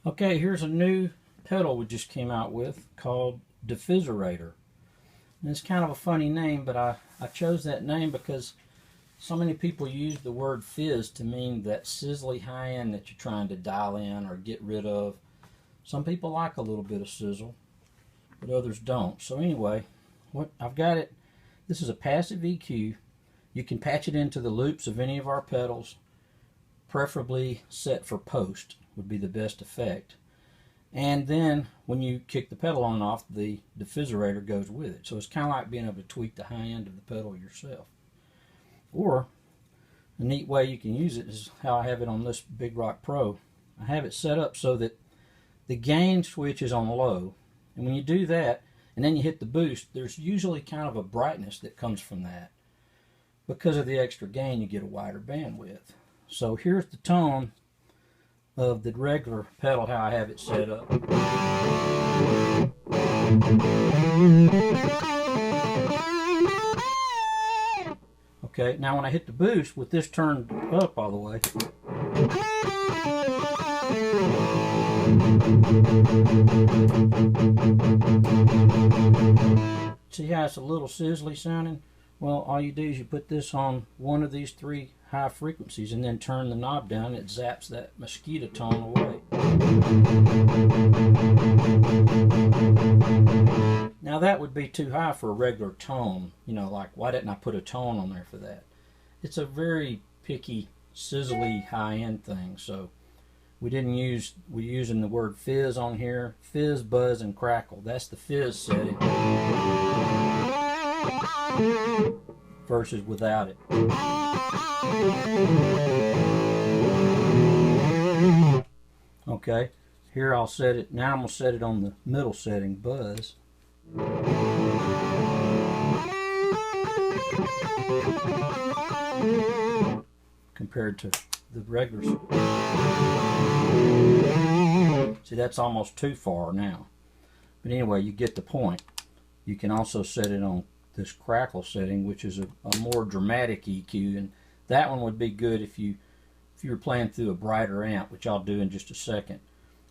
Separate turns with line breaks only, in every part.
Okay, here's a new pedal we just came out with called DeFizzerator. And it's kind of a funny name, but I chose that name because so many people use the word fizz to mean that sizzly high end that you're trying to dial in or get rid of. Some people like a little bit of sizzle, but others don't. So anyway, what I've got it, this is a passive EQ. You can patch it into the loops of any of our pedals, preferably set for post would be the best effect. And then when you kick the pedal on and off, the DeFizzerator goes with it. So it's kind of like being able to tweak the high end of the pedal yourself. Or a neat way you can use it is how I have it on this BigRock Pro. I have it set up so that the gain switch is on low, and when you do that and then you hit the boost, there's usually kind of a brightness that comes from that. Because of the extra gain, you get a wider bandwidth. So here's the tone of the regular pedal, how I have it set up. Okay, now when I hit the boost with this turned up all the way, see how it's a little sizzly sounding? Well, all you do is you put this on one of these three high frequencies and then turn the knob down, and it zaps that mosquito tone away. Now that would be too high for a regular tone. You know, like, why didn't I put a tone on there for that? It's a very picky, sizzly, high-end thing. So we're using the word fizz on here. Fizz, buzz, and crackle. That's the fizz setting. Versus without it. Okay, here I'll set it. Now I'm going to set it on the middle setting, buzz. Compared to the regular. See, that's almost too far now. But anyway, you get the point. You can also set it on this crackle setting, which is a more dramatic EQ, and that one would be good if you were playing through a brighter amp, which I'll do in just a second.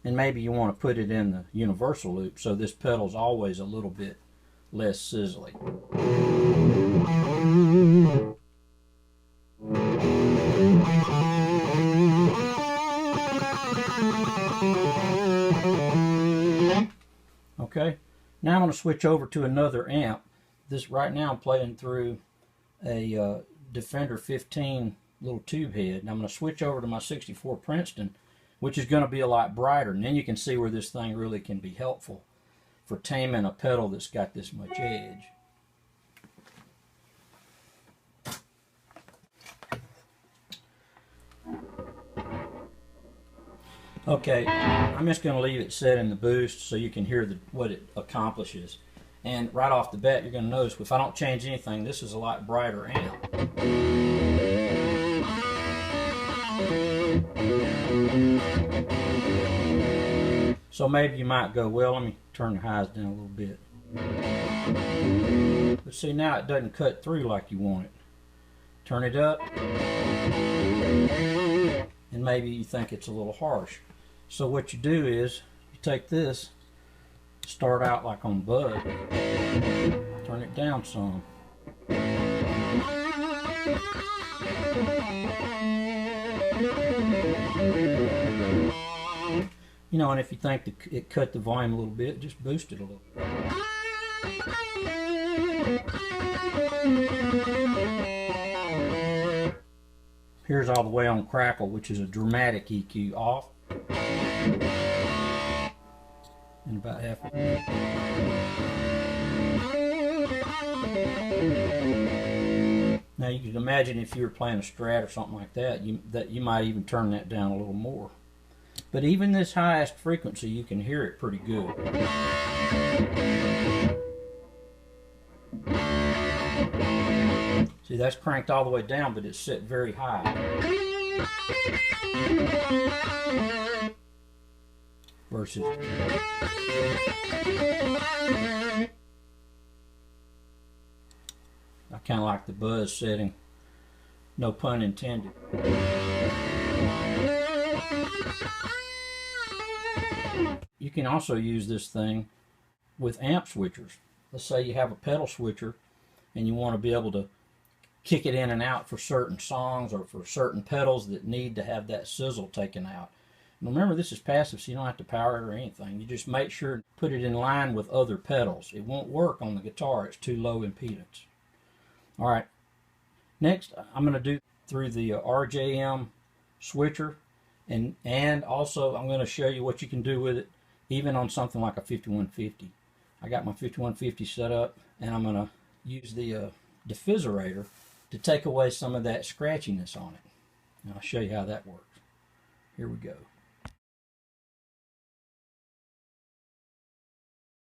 And maybe you want to put it in the universal loop, so this pedal's always a little bit less sizzly. Okay, now I'm going to switch over to another amp. This right now I'm playing through a Defender 15 little tube head, and I'm going to switch over to my 64 Princeton, which is going to be a lot brighter, and then you can see where this thing really can be helpful for taming a pedal that's got this much edge. Okay, I'm just going to leave it set in the boost so you can hear what it accomplishes. And right off the bat, you're going to notice if I don't change anything, this is a lot brighter amp. So maybe you might go, well, let me turn the highs down a little bit. But see, now it doesn't cut through like you want it. Turn it up, and maybe you think it's a little harsh. So what you do is, you take this, start out like on bud, turn it down some. You know, and if you think that it cut the volume a little bit, just boost it a little. Here's all the way on Crackle, which is a dramatic EQ, off. And about half. Now you can imagine if you were playing a Strat or something like that, you might even turn that down a little more. But even this highest frequency, you can hear it pretty good. See, that's cranked all the way down, but it's set very high. Versus I kind of like the buzz setting, no pun intended. You can also use this thing with amp switchers. Let's say you have a pedal switcher and you want to be able to kick it in and out for certain songs or for certain pedals that need to have that sizzle taken out. And remember, this is passive, so you don't have to power it or anything. You just make sure to put it in line with other pedals. It won't work on the guitar. It's too low impedance. All right. Next, I'm going to do through the RJM switcher, and also I'm going to show you what you can do with it even on something like a 5150. I got my 5150 set up, and I'm going to use the DeFizzerator to take away some of that scratchiness on it. And I'll show you how that works. Here we go.